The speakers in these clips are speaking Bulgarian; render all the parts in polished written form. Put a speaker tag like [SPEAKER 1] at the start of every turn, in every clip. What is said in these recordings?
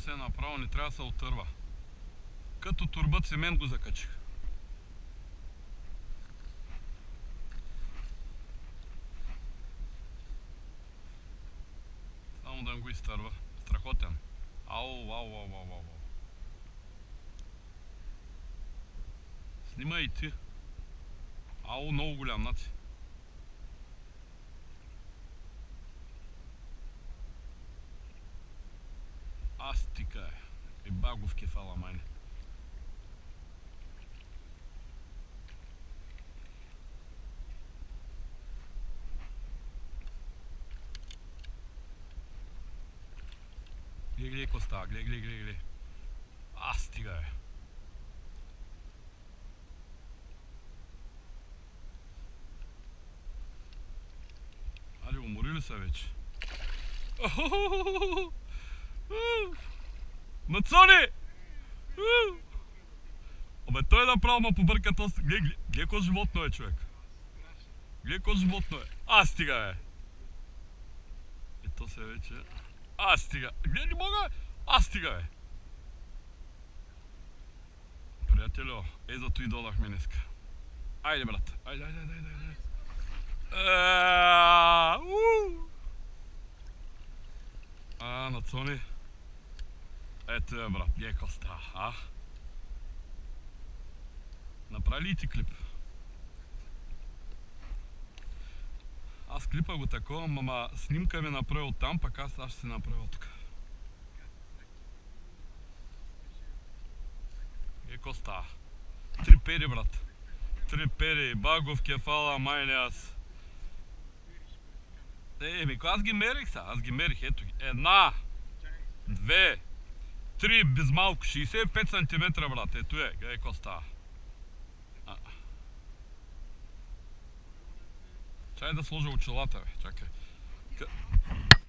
[SPEAKER 1] се е направо, не трябва да се отърва. Като турба цемент го закачих. Само да го изтърва. Страхотен. Ау. Снимай и ти. Много голям, наци. Астика е. И багов кефала, майне. Гледай какво става, гледай. Астига е. Аде, уморили са вече. Нацони! Абе, той направо ма побърка този... Гледай какво животно е, човек. Гледай какво животно е. Астига е. Ето се вече... Астига! Гледай, не мога! Астига е. Приятелю, зато и додахме днеска. Айде, брат. Айде. Нацони. Ето е, брат, гледай какво става, Направи ли ти клип? Аз клипа го такова, мама снимка ми направил там, пък аз ще се направил тук. Какво става? 3 пери, брат. 3 пери, багов кефала, майне аз. Аз ги мерих са, ето ги. 1, 2, 3, без малко, 65 см, брат, ето е, гледай какво става. Чай да сложа очилата, бе, чакай.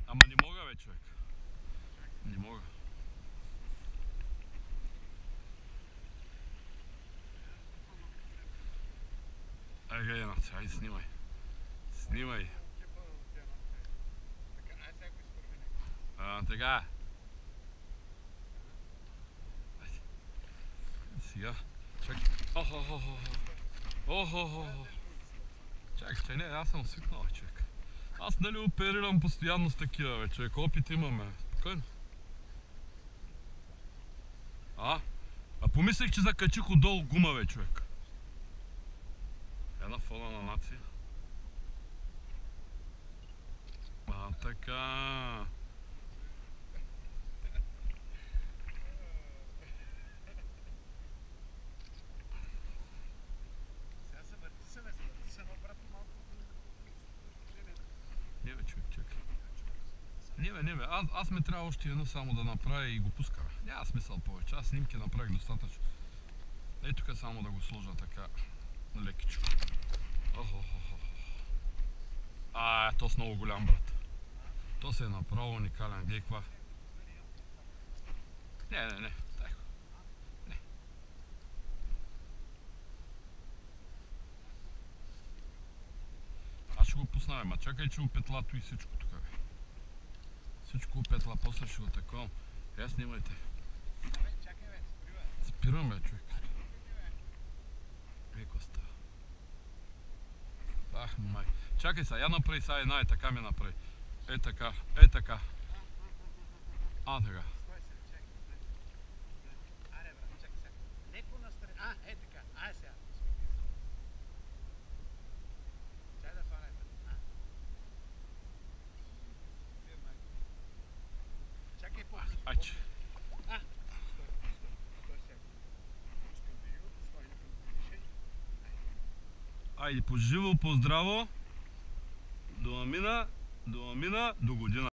[SPEAKER 1] Ама не мога, бе, човек. Не мога. Гледай, наци, айде снимай. Снимай. Така. Сега. Чакай. Чакай, не, аз съм свикнал, човек. Аз нали оперирам постоянно с такива, бе, човек. Опит имаме. Спокойно. Помислих, че закачих отдолу гума, бе, човек. Една фона на нация. Така. Не бе, човек. Не бе, аз ме трябва още едно само да направя и го пуска. Няма смисъл повече, аз снимки направих достатъчно. Ей тук само да го сложа така лекичко. То с много голям, брат. То се е направо уникален, гледай каква. Не. Аз ще го пусна, ма чакай, че опетлато и всичко тук, бе. Всичко опетла, после ще го таковам. Снимайте.
[SPEAKER 2] Чакай, бе,
[SPEAKER 1] спирам, бе, човек. Какво става? Май. Чакай сега, я направи сега една, така ми направи. Така. Така.
[SPEAKER 2] Аре, брат, чакай сега. Леко настрани. Така. Сега. Чай да фана Чакай по-близо.
[SPEAKER 1] Айде, поживо, поздраво. До амина, до година.